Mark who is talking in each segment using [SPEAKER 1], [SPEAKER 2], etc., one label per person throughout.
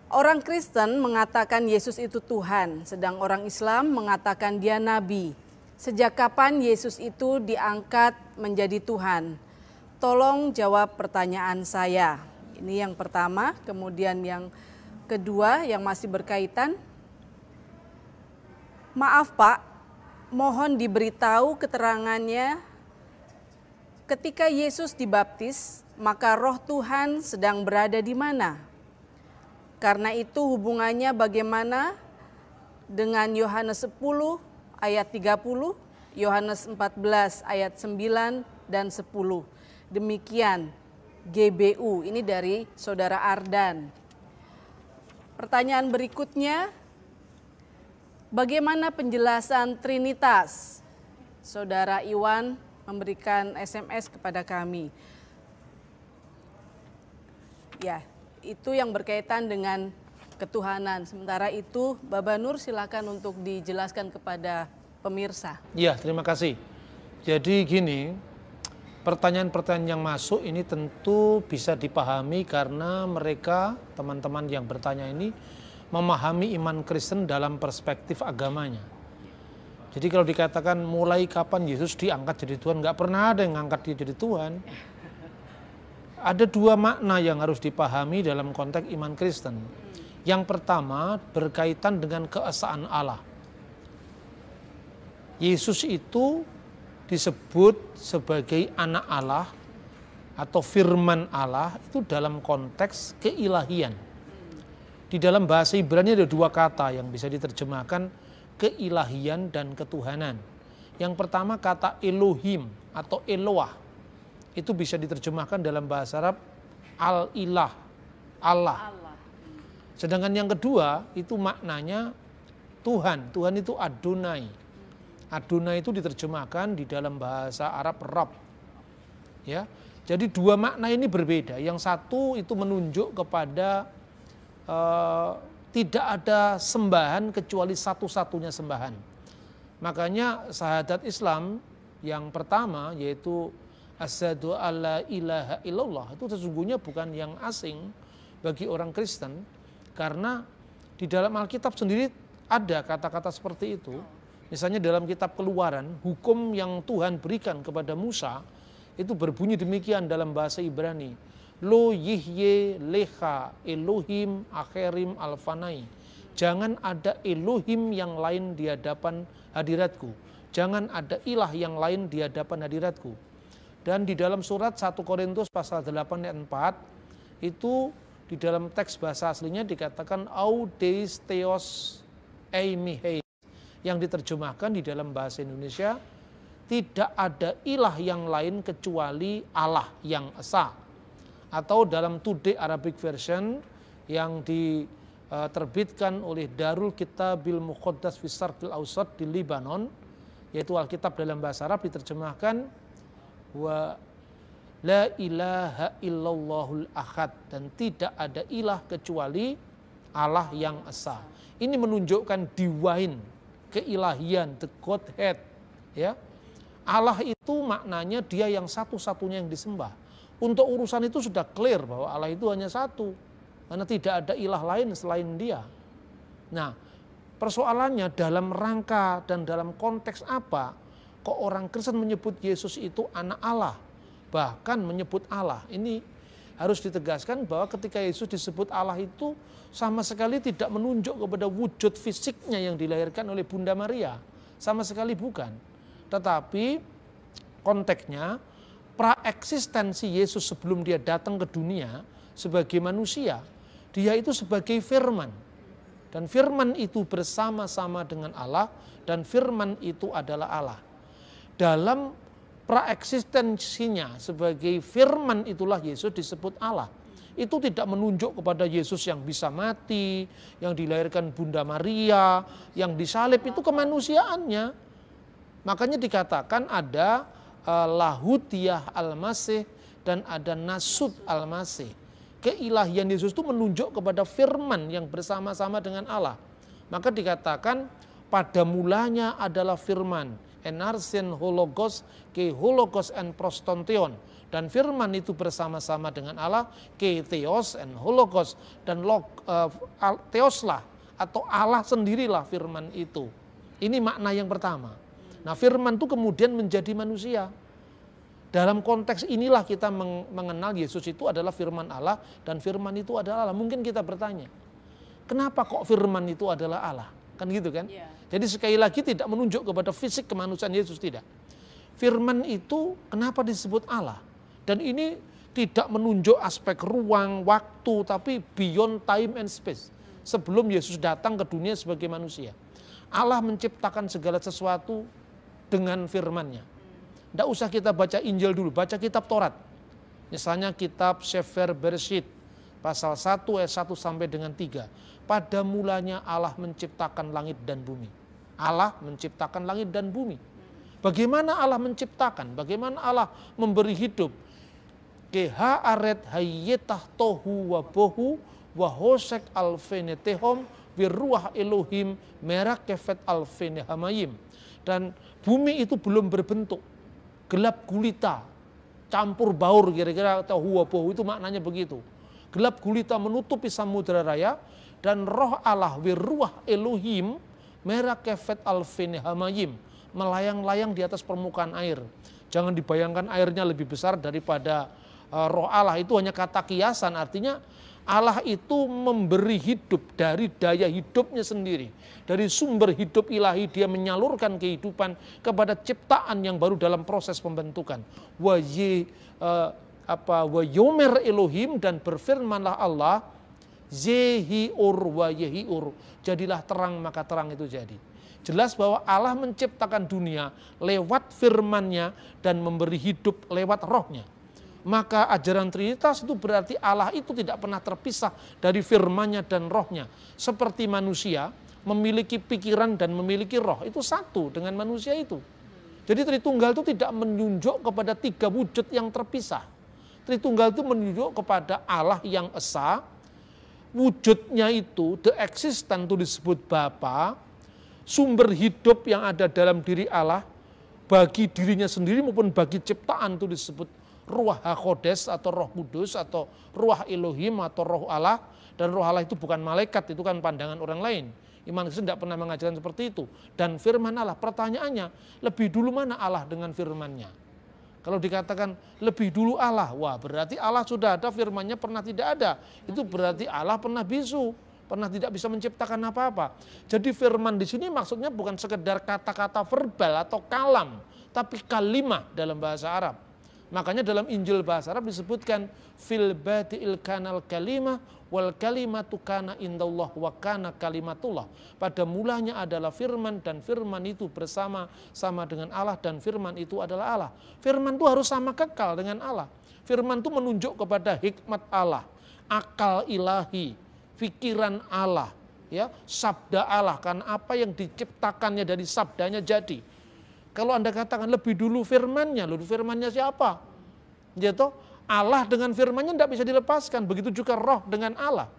[SPEAKER 1] Orang Kristen mengatakan Yesus itu Tuhan, sedang orang Islam mengatakan dia nabi. Sejak kapan Yesus itu diangkat menjadi Tuhan? Tolong jawab pertanyaan saya. Ini yang pertama, kemudian yang kedua yang masih berkaitan. Maaf Pak, mohon diberitahu keterangannya. Ketika Yesus dibaptis, maka Roh Tuhan sedang berada di mana? Karena itu hubungannya bagaimana dengan Yohanes 10 ayat 30, Yohanes 14 ayat 9 dan 10. Demikian GBU, ini dari Saudara Ardan. Pertanyaan berikutnya, bagaimana penjelasan Trinitas? Saudara Iwan memberikan SMS kepada kami. Ya, itu yang berkaitan dengan ketuhanan. Sementara itu, Bapak Nur silakan untuk dijelaskan kepada pemirsa.
[SPEAKER 2] Ya, terima kasih. Jadi gini, pertanyaan-pertanyaan yang masuk ini tentu bisa dipahami karena mereka, teman-teman yang bertanya ini, memahami iman Kristen dalam perspektif agamanya. Jadi kalau dikatakan mulai kapan Yesus diangkat jadi Tuhan, nggak pernah ada yang ngangkat dia jadi Tuhan. Ada dua makna yang harus dipahami dalam konteks iman Kristen. Yang pertama berkaitan dengan keesaan Allah. Yesus itu disebut sebagai anak Allah atau firman Allah itu dalam konteks keilahian. Di dalam bahasa Ibrani ada dua kata yang bisa diterjemahkan keilahian dan ketuhanan. Yang pertama kata Elohim atau Eloah. Itu bisa diterjemahkan dalam bahasa Arab Al-Ilah, Allah. Sedangkan yang kedua itu maknanya Tuhan. Tuhan itu Adonai. Adonai itu diterjemahkan di dalam bahasa Arab Rabb. Ya. Jadi dua makna ini berbeda. Yang satu itu menunjuk kepada tidak ada sembahan kecuali satu-satunya sembahan. Makanya syahadat Islam yang pertama yaitu asyhadu alla ilaha illallah itu sesungguhnya bukan yang asing bagi orang Kristen karena di dalam Alkitab sendiri ada kata-kata seperti itu. Misalnya dalam kitab Keluaran, hukum yang Tuhan berikan kepada Musa itu berbunyi demikian dalam bahasa Ibrani. Lo yihye leha Elohim akherim alfanai. Jangan ada Elohim yang lain di hadapan hadiratku. Jangan ada ilah yang lain di hadapan hadiratku. Dan di dalam surat 1 Korintus pasal 8 ayat 4 itu di dalam teks bahasa aslinya dikatakan audeis theos eimiheis, yang diterjemahkan di dalam bahasa Indonesia tidak ada ilah yang lain kecuali Allah yang esa. Atau dalam Today Arabic Version yang diterbitkan oleh Darul Kitabil Muqaddas fi Syarqil Awsat di Lebanon, yaitu Alkitab dalam bahasa Arab diterjemahkan wa la ilaha illallahul ahad, dan tidak ada ilah kecuali Allah yang esa. Ini menunjukkan divine, keilahian, the Godhead, ya. Allah itu maknanya dia yang satu-satunya yang disembah. Untuk urusan itu sudah clear bahwa Allah itu hanya satu, karena tidak ada ilah lain selain dia. Nah, persoalannya dalam rangka dan dalam konteks apa kok orang Kristen menyebut Yesus itu anak Allah, bahkan menyebut Allah. Ini harus ditegaskan bahwa ketika Yesus disebut Allah itu sama sekali tidak menunjuk kepada wujud fisiknya yang dilahirkan oleh Bunda Maria, sama sekali bukan. Tetapi konteksnya praeksistensi Yesus sebelum dia datang ke dunia sebagai manusia, dia itu sebagai firman. Dan firman itu bersama-sama dengan Allah, dan firman itu adalah Allah. Dalam praeksistensinya sebagai firman itulah Yesus disebut Allah. Itu tidak menunjuk kepada Yesus yang bisa mati, yang dilahirkan Bunda Maria, yang disalib, itu kemanusiaannya. Makanya dikatakan ada lahutiyah al-masih dan ada nasud al-masih. Keilahian Yesus itu menunjuk kepada firman yang bersama-sama dengan Allah. Maka dikatakan pada mulanya adalah firman. Enarsin hologos ke hologos en prostontion. dan firman itu bersama-sama dengan Allah, theos and hologos, dan theoslah atau Allah sendirilah firman itu. Ini makna yang pertama. Nah, firman itu kemudian menjadi manusia. Dalam konteks inilah kita mengenal Yesus itu adalah firman Allah dan firman itu adalah Allah. Mungkin kita bertanya, kenapa kok firman itu adalah Allah? Kan gitu kan? Jadi sekali lagi tidak menunjuk kepada fisik kemanusiaan Yesus, tidak. Firman itu kenapa disebut Allah? Dan ini tidak menunjuk aspek ruang, waktu, tapi beyond time and space. Sebelum Yesus datang ke dunia sebagai manusia. Allah menciptakan segala sesuatu dengan firman-Nya. Tidak usah kita baca Injil dulu, baca kitab Taurat. Misalnya kitab Sefer Bereshit, pasal 1 ayat 1 sampai dengan 3. Pada mulanya Allah menciptakan langit dan bumi. Allah menciptakan langit dan bumi. Bagaimana Allah menciptakan? Bagaimana Allah memberi hidup? Keha aret hayyetah tohu wabohu wahosek alfenetehom wirruah Elohim merak kefet alfenehamayim. Dan bumi itu belum berbentuk, gelap gulita, campur baur, kira-kira tohu wabohu itu maknanya begitu. Gelap gulita menutupi samudera raya, dan roh Allah wirruah Elohim merak kefet alfenehamayim, melayang-layang di atas permukaan air. Jangan dibayangkan airnya lebih besar daripada roh Allah, itu hanya kata kiasan. Artinya Allah itu memberi hidup dari daya hidupnya sendiri. Dari sumber hidup ilahi dia menyalurkan kehidupan kepada ciptaan yang baru dalam proses pembentukan. Wa yomer Elohim, dan berfirmanlah Allah, Yehiur wa yehiur, jadilah terang maka terang itu jadi. Jelas bahwa Allah menciptakan dunia lewat firman-Nya dan memberi hidup lewat rohnya. Maka ajaran Trinitas itu berarti Allah itu tidak pernah terpisah dari firman-Nya dan rohnya. Seperti manusia memiliki pikiran dan memiliki roh, itu satu dengan manusia itu. Jadi Tritunggal itu tidak menunjuk kepada tiga wujud yang terpisah. Tritunggal itu menunjuk kepada Allah yang esa, wujudnya itu, the existent itu disebut Bapa, sumber hidup yang ada dalam diri Allah, bagi dirinya sendiri maupun bagi ciptaan itu disebut Ruach HaKodes atau Roh Kudus atau Ruach Elohim atau Roh Allah. Dan Roh Allah itu bukan malaikat, itu kan pandangan orang lain. Iman Kristen tidak pernah mengajarkan seperti itu. Dan firman Allah, pertanyaannya, lebih dulu mana Allah dengan firman-Nya? Kalau dikatakan lebih dulu Allah, wah berarti Allah sudah ada, firman-Nya pernah tidak ada. Itu berarti Allah pernah bisu, pernah tidak bisa menciptakan apa-apa. Jadi firman di sini maksudnya bukan sekedar kata-kata verbal atau kalam, tapi kalimah dalam bahasa Arab. Makanya dalam Injil bahasa Arab disebutkan fil badi'il kanal kalimah wal kalimatu kana indallah wa kana kalimatullah. Pada mulanya adalah firman dan firman itu bersama-sama dengan Allah dan firman itu adalah Allah. Firman itu harus sama kekal dengan Allah. Firman itu menunjuk kepada hikmat Allah, akal ilahi, pikiran Allah, ya, sabda Allah, karena apa yang diciptakannya dari sabdanya jadi. Kalau Anda katakan lebih dulu firman-Nya, lalu firman-Nya siapa? Gitu, Allah dengan firman-Nya tidak bisa dilepaskan. Begitu juga roh dengan Allah.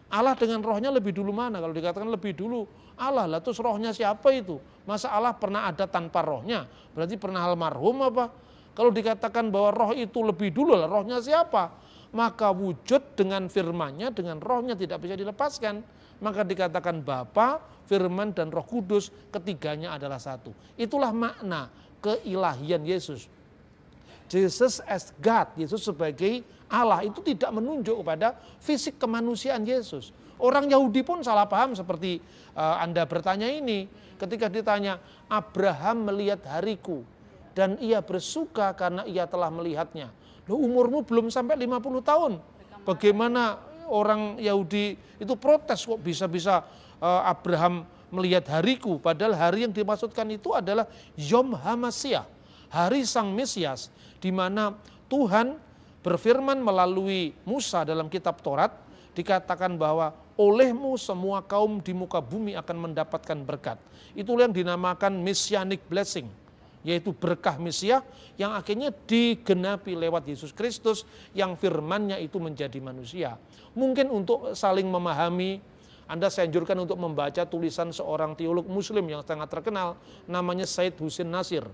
[SPEAKER 2] Allah dengan rohnya lebih dulu mana? Kalau dikatakan lebih dulu Allah, lah terus rohnya siapa itu? Masa Allah pernah ada tanpa rohnya? Berarti pernah almarhum apa? Kalau dikatakan bahwa roh itu lebih dulu, lah rohnya siapa? Maka wujud dengan firman-Nya, dengan rohnya tidak bisa dilepaskan. Maka dikatakan Bapa, Firman, dan Roh Kudus, ketiganya adalah satu. Itulah makna keilahian Yesus. Jesus as God, Yesus sebagai Allah, itu tidak menunjuk kepada fisik kemanusiaan Yesus. Orang Yahudi pun salah paham seperti Anda bertanya ini. Ketika ditanya, Abraham melihat hariku, dan ia bersuka karena ia telah melihatnya. Loh, umurmu belum sampai 50 tahun. Bagaimana orang Yahudi itu protes, kok bisa-bisa Abraham melihat hariku, padahal hari yang dimaksudkan itu adalah Yom HaMasiah, hari Sang Mesias, di mana Tuhan berfirman melalui Musa dalam kitab Taurat, dikatakan bahwa olehmu semua kaum di muka bumi akan mendapatkan berkat. Itulah yang dinamakan Messianic Blessing, yaitu berkah Mesias yang akhirnya digenapi lewat Yesus Kristus yang firman-Nya itu menjadi manusia. Mungkin untuk saling memahami, saya anjurkan untuk membaca tulisan seorang teolog muslim yang sangat terkenal, namanya Said Husin Nasir.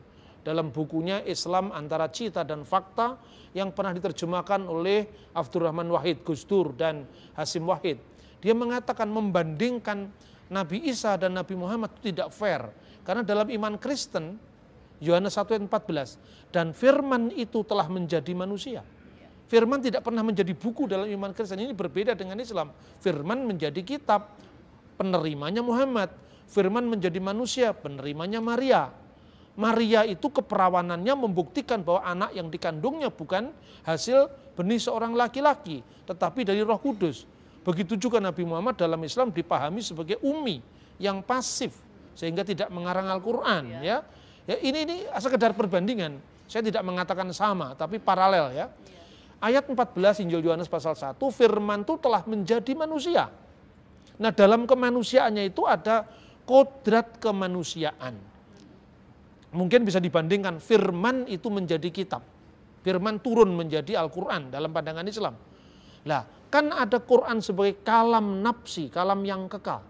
[SPEAKER 2] dalam bukunya Islam Antara Cita dan Fakta yang pernah diterjemahkan oleh Abdurrahman Wahid Gusdur dan Hasim Wahid. Dia mengatakan membandingkan Nabi Isa dan Nabi Muhammad itu tidak fair. Karena dalam iman Kristen, Yohanes 1 ayat 14, dan firman itu telah menjadi manusia. Firman tidak pernah menjadi buku dalam iman Kristen. Ini berbeda dengan Islam. Firman menjadi kitab, penerimanya Muhammad. Firman menjadi manusia, penerimanya Maria. Maria itu keperawanannya membuktikan bahwa anak yang dikandungnya bukan hasil benih seorang laki-laki, tetapi dari Roh Kudus. Begitu juga Nabi Muhammad dalam Islam dipahami sebagai ummi yang pasif sehingga tidak mengarang Al-Qur'an ya. Ya ini sekedar perbandingan. Saya tidak mengatakan sama tapi paralel ya. Ayat 14 Injil Yohanes pasal 1, firman itu telah menjadi manusia. Nah, dalam kemanusiaannya itu ada kodrat kemanusiaan. Mungkin bisa dibandingkan firman itu menjadi kitab. Firman turun menjadi Al-Qur'an dalam pandangan Islam. Lah, kan ada Quran sebagai kalam nafsi, kalam yang kekal.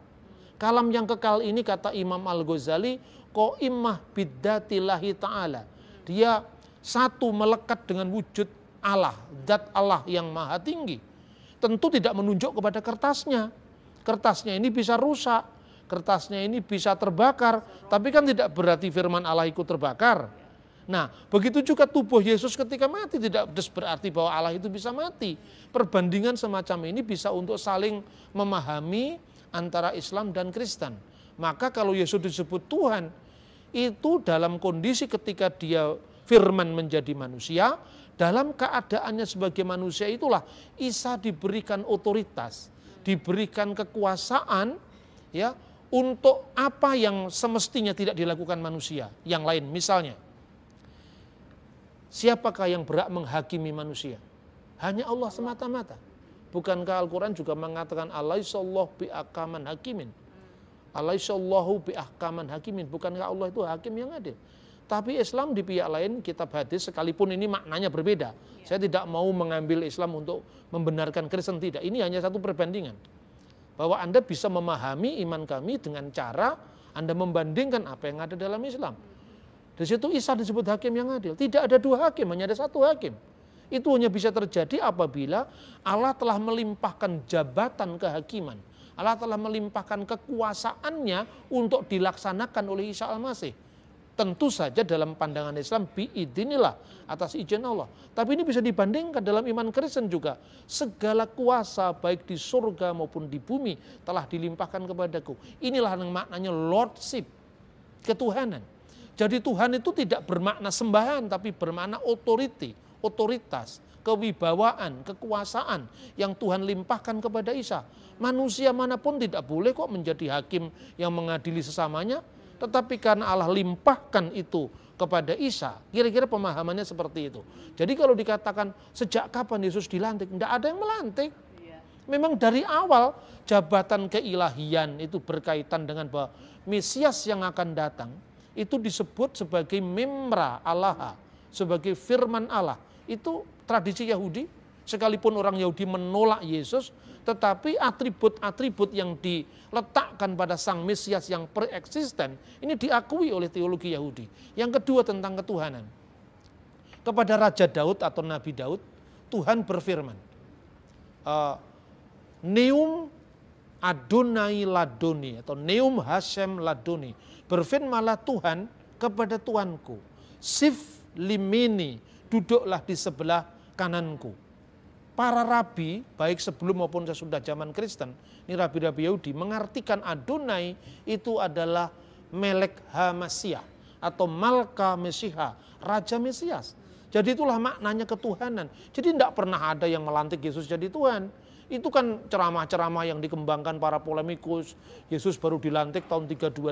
[SPEAKER 2] Kalam yang kekal ini kata Imam Al-Ghazali, qa'immah bidzatillahi ta'ala. Dia satu melekat dengan wujud Allah, zat Allah yang maha tinggi. Tentu tidak menunjuk kepada kertasnya. Kertasnya ini bisa rusak, kertasnya ini bisa terbakar, tapi kan tidak berarti firman Allah ikut terbakar. Nah, begitu juga tubuh Yesus ketika mati tidak berarti bahwa Allah itu bisa mati. Perbandingan semacam ini bisa untuk saling memahami antara Islam dan Kristen. Maka kalau Yesus disebut Tuhan, itu dalam kondisi ketika dia firman menjadi manusia, dalam keadaannya sebagai manusia itulah Isa diberikan otoritas, diberikan kekuasaan ya untuk apa yang semestinya tidak dilakukan manusia yang lain. Misalnya, siapakah yang berhak menghakimi manusia? Hanya Allah semata-mata. Bukankah Al-Quran juga mengatakan Alaihissallahu bi'ahkaman hakimin. Alaihissallahu bi'ahkaman hakimin. Bukankah Allah itu hakim yang adil? Tapi Islam di pihak lain, kitab hadis, sekalipun ini maknanya berbeda. Saya tidak mau mengambil Islam untuk membenarkan Kristen, tidak. Ini hanya satu perbandingan. Bahwa Anda bisa memahami iman kami dengan cara Anda membandingkan apa yang ada dalam Islam. Di situ Isa disebut hakim yang adil. Tidak ada dua hakim, hanya ada satu hakim. Itu hanya bisa terjadi apabila Allah telah melimpahkan jabatan kehakiman. Allah telah melimpahkan kekuasaannya untuk dilaksanakan oleh Isa Al-Masih. Tentu saja dalam pandangan Islam biidznillah, atas izin Allah. Tapi ini bisa dibandingkan dalam iman Kristen juga. Segala kuasa baik di surga maupun di bumi telah dilimpahkan kepadaku. Inilah yang maknanya lordship, ketuhanan. Jadi Tuhan itu tidak bermakna sembahan, tapi bermakna authority, otoritas, kewibawaan, kekuasaan yang Tuhan limpahkan kepada Isa. Manusia manapun tidak boleh kok menjadi hakim yang mengadili sesamanya, tetapi karena Allah limpahkan itu kepada Isa, kira-kira pemahamannya seperti itu. Jadi kalau dikatakan sejak kapan Yesus dilantik, tidak ada yang melantik. Memang dari awal jabatan keilahian itu berkaitan dengan bahwa Mesias yang akan datang, itu disebut sebagai memra Allah, sebagai firman Allah. Itu tradisi Yahudi, sekalipun orang Yahudi menolak Yesus, tetapi atribut-atribut yang diletakkan pada sang Mesias yang preeksisten, ini diakui oleh teologi Yahudi. Yang kedua tentang ketuhanan. Kepada Raja Daud atau Nabi Daud, Tuhan berfirman, Neum Adonai Ladoni atau Neum Hashem Ladoni. Berfirmanlah Tuhan kepada Tuanku, Sif Limini, duduklah di sebelah kananku. Para rabi, baik sebelum maupun sesudah zaman Kristen, ini rabi-rabi Yahudi, mengartikan Adonai itu adalah Melek HaMasiah atau Malka Mesiha, Raja Mesias. Jadi itulah maknanya ketuhanan. Jadi tidak pernah ada yang melantik Yesus jadi Tuhan. Itu kan ceramah-ceramah yang dikembangkan para polemikus. Yesus baru dilantik tahun 325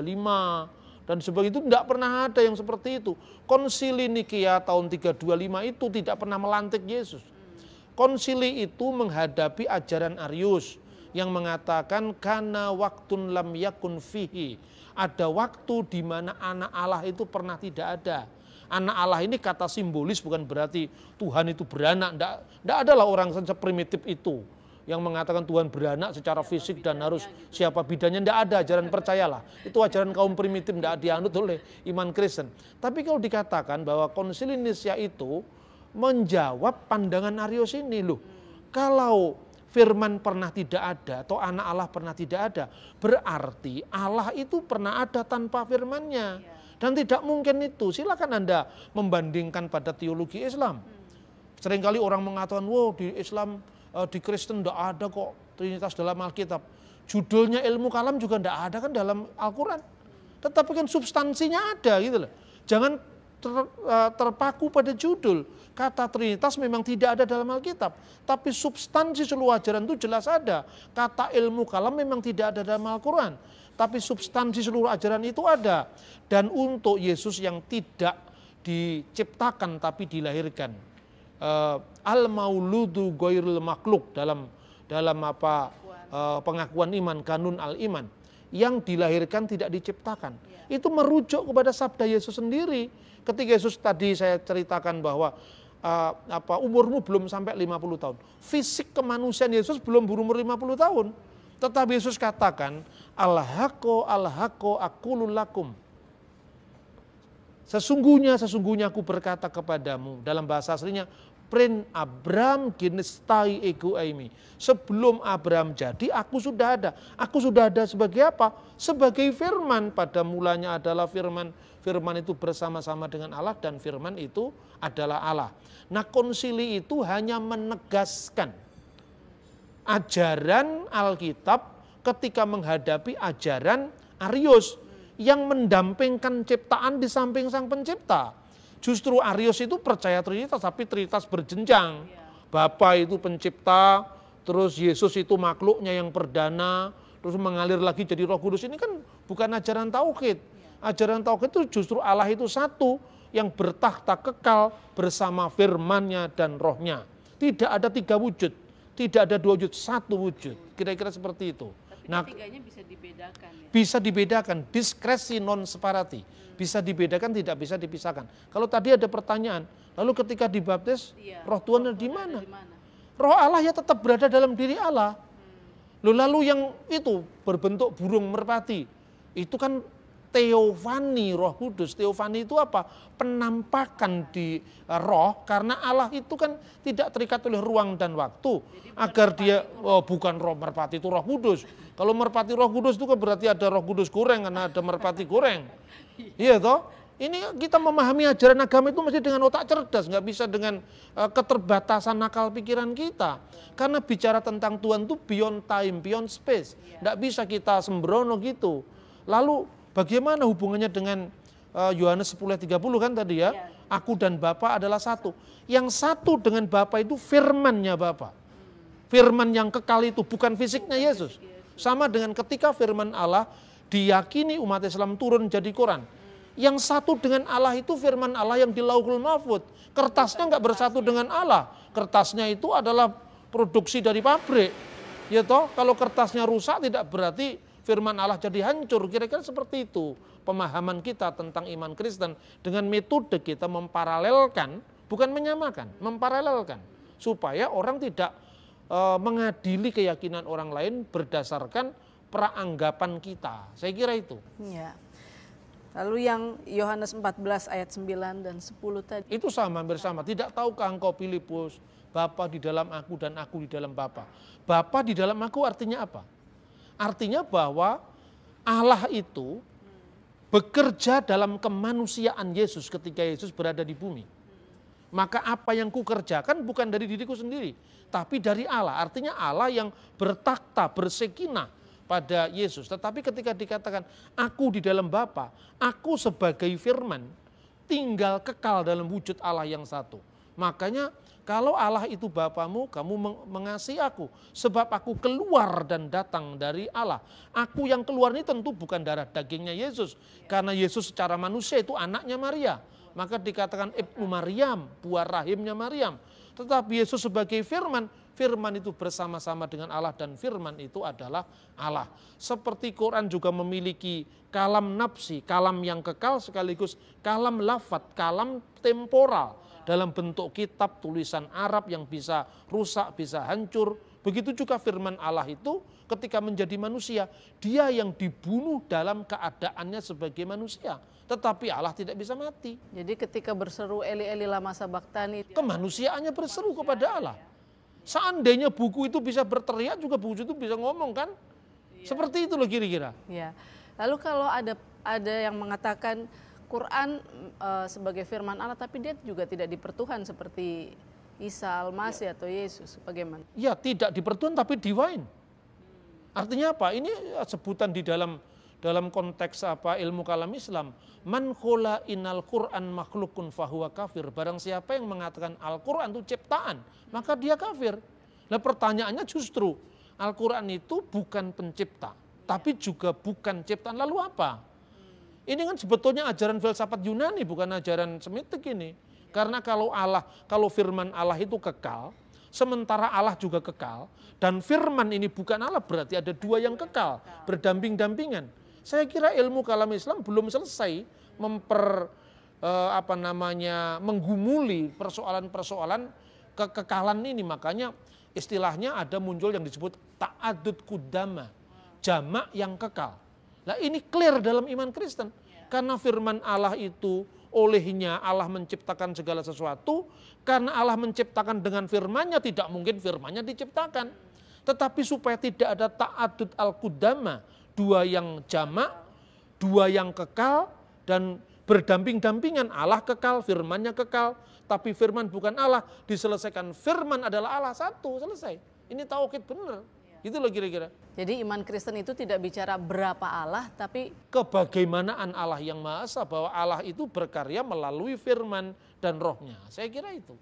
[SPEAKER 2] dan sebagainya, itu tidak pernah ada yang seperti itu. Konsili Nikia tahun 325 itu tidak pernah melantik Yesus. Konsili itu menghadapi ajaran Arius yang mengatakan kana waktun lam yakun fihi. Ada waktu di mana anak Allah itu pernah tidak ada. Anak Allah ini kata simbolis, bukan berarti Tuhan itu beranak. Tidak adalah orang saja primitif itu. yang mengatakan Tuhan beranak secara fisik dan harus siapa bidannya, tidak ada ajaran, percayalah. Itu ajaran kaum primitif, tidak dianut oleh iman Kristen. Tapi kalau dikatakan bahwa Konsili Nicea itu menjawab pandangan Arius ini, loh, kalau firman pernah tidak ada atau anak Allah pernah tidak ada, berarti Allah itu pernah ada tanpa firmannya. Dan tidak mungkin itu. Silakan Anda membandingkan pada teologi Islam. Seringkali orang mengatakan, wow, di Islam, di Kristen tidak ada kok Trinitas dalam Alkitab. Judulnya ilmu kalam juga tidak ada kan dalam Al-Quran. Tetapi kan substansinya ada gitu loh. Jangan terpaku pada judul. Kata Trinitas memang tidak ada dalam Alkitab. Tapi substansi seluruh ajaran itu jelas ada. Kata ilmu kalam memang tidak ada dalam Al-Quran. Tapi substansi seluruh ajaran itu ada. Dan untuk Yesus yang tidak diciptakan tapi dilahirkan. Al-mauludu ghairul makhluk dalam pengakuan iman, kanun al-iman, yang dilahirkan tidak diciptakan. Itu merujuk kepada sabda Yesus sendiri. Ketika Yesus tadi saya ceritakan bahwa umurmu belum sampai 50 tahun. Fisik kemanusiaan Yesus belum berumur 50 tahun. Tetapi Yesus katakan, al-haqqo aqulu lakum. Sesungguhnya aku berkata kepadamu, dalam bahasa aslinya, Prin Abram ginestai ego aimi. Sebelum Abraham jadi, aku sudah ada. Aku sudah ada sebagai apa? Sebagai firman. Pada mulanya adalah firman. Firman itu bersama-sama dengan Allah dan firman itu adalah Allah. Nah, konsili itu hanya menegaskan ajaran Alkitab ketika menghadapi ajaran Arius yang mendampingkan ciptaan di samping sang pencipta. Justru Arius itu percaya Trinitas, tapi Trinitas berjenjang. Bapa itu pencipta, terus Yesus itu makhluknya yang perdana, terus mengalir lagi jadi Roh Kudus. Ini kan bukan ajaran tauhid. Ajaran tauhid itu justru Allah itu satu yang bertakhta kekal bersama firman-Nya dan Roh-Nya. Tidak ada 3 wujud, tidak ada 2 wujud, 1 wujud. Kira-kira seperti itu.
[SPEAKER 1] Nah, ketiganya bisa dibedakan ya?
[SPEAKER 2] Bisa dibedakan, diskresi non separati. Bisa dibedakan, tidak bisa dipisahkan. Kalau tadi ada pertanyaan, lalu ketika dibaptis, Roh Tuhan ada di mana? Roh Allah ya tetap berada dalam diri Allah. Lalu yang itu berbentuk burung merpati, itu kan teofani Roh Kudus. Teofani itu apa? Penampakan di roh, karena Allah itu kan tidak terikat oleh ruang dan waktu. Agar dia, bukan roh merpati itu Roh Kudus. Kalau merpati Roh Kudus itu kan berarti ada Roh Kudus goreng, karena ada merpati goreng. Iya toh? Ini kita memahami ajaran agama itu mesti dengan otak cerdas, nggak bisa dengan keterbatasan akal pikiran kita. Karena bicara tentang Tuhan itu beyond time, beyond space. Nggak bisa kita sembrono gitu. Lalu bagaimana hubungannya dengan Yohanes 10:30 kan tadi ya? Aku dan Bapa adalah satu. Yang satu dengan Bapa itu firman-Nya Bapa. Firman yang kekal itu bukan fisiknya Yesus. Sama dengan ketika firman Allah diyakini umat Islam turun jadi Quran. Yang satu dengan Allah itu firman Allah yang di Lauhul Mahfuz. Kertasnya nggak bersatu dengan Allah. Kertasnya itu adalah produksi dari pabrik. Ya toh, kalau kertasnya rusak tidak berarti firman Allah jadi hancur. Kira-kira seperti itu pemahaman kita tentang iman Kristen. Dengan metode kita memparalelkan, bukan menyamakan, memparalelkan. Supaya orang tidak mengadili keyakinan orang lain berdasarkan peranggapan kita. Saya kira itu.
[SPEAKER 1] Ya. Lalu yang Yohanes 14 ayat 9 dan 10 tadi.
[SPEAKER 2] Itu sama, hampir sama. Tidak tahukah engkau Filipus, Bapa di dalam aku dan aku di dalam Bapa. Bapa di dalam aku artinya apa? Artinya bahwa Allah itu bekerja dalam kemanusiaan Yesus ketika Yesus berada di bumi. Maka apa yang kukerjakan bukan dari diriku sendiri, tapi dari Allah. Artinya Allah yang bertakhta, bersekinah pada Yesus. Tetapi ketika dikatakan aku di dalam Bapa, aku sebagai firman tinggal kekal dalam wujud Allah yang satu. Makanya kalau Allah itu Bapamu, kamu mengasihi aku. Sebab aku keluar dan datang dari Allah. Aku yang keluar ini tentu bukan darah dagingnya Yesus. Karena Yesus secara manusia itu anaknya Maria. Maka dikatakan Ibnu Maryam, buah rahimnya Maryam. Tetapi Yesus sebagai firman, firman itu bersama-sama dengan Allah dan firman itu adalah Allah. Seperti Quran juga memiliki kalam nafsi, kalam yang kekal sekaligus kalam lafat, kalam temporal. Dalam bentuk kitab tulisan Arab yang bisa rusak, bisa hancur. Begitu juga firman Allah itu ketika menjadi manusia, dia yang dibunuh dalam keadaannya sebagai manusia. Tetapi Allah tidak bisa mati.
[SPEAKER 1] Jadi ketika berseru Eli Eli lama sabachthani,
[SPEAKER 2] Kemanusiaannya berseru kepada Allah. Seandainya buku itu bisa berteriak juga buku itu bisa ngomong kan? Seperti itu loh kira-kira.
[SPEAKER 1] ya. Lalu kalau ada yang mengatakan Quran sebagai firman Allah, tapi dia juga tidak dipertuhan seperti Isa Al-Masih atau Yesus, bagaimana?
[SPEAKER 2] Ya tidak dipertuhan tapi divine. Artinya apa? Ini sebutan di dalam konteks ilmu kalam Islam. Man khola inal Quran makhlukun fahuwa kafir. Barang siapa yang mengatakan Al-Quran itu ciptaan, maka dia kafir. Nah pertanyaannya justru Al-Quran itu bukan pencipta, tapi juga bukan ciptaan. Lalu apa? Ini kan sebetulnya ajaran filsafat Yunani, bukan ajaran Semitik ini. Karena kalau firman Allah itu kekal, sementara Allah juga kekal, dan firman ini bukan Allah, berarti ada dua yang kekal, berdamping-dampingan. Saya kira ilmu kalam Islam belum selesai menggumuli persoalan-persoalan kekekalan ini. Makanya istilahnya ada muncul yang disebut ta'adud kudama, jamak yang kekal. Nah ini clear dalam iman Kristen. Karena firman Allah itu olehnya Allah menciptakan segala sesuatu. Karena Allah menciptakan dengan firmannya, tidak mungkin firmannya diciptakan. Tetapi supaya tidak ada ta'adud al-kudama, dua yang jamak, dua yang kekal, dan berdamping-dampingan. Allah kekal, firmannya kekal. Tapi firman bukan Allah, diselesaikan firman adalah Allah, satu, selesai. Ini tauhid benar. Itu loh kira-kira.
[SPEAKER 1] Jadi iman Kristen itu tidak bicara berapa Allah, tapi
[SPEAKER 2] kebagaimanaan Allah yang Maha Esa, bahwa Allah itu berkarya melalui firman dan rohnya. Saya kira itu.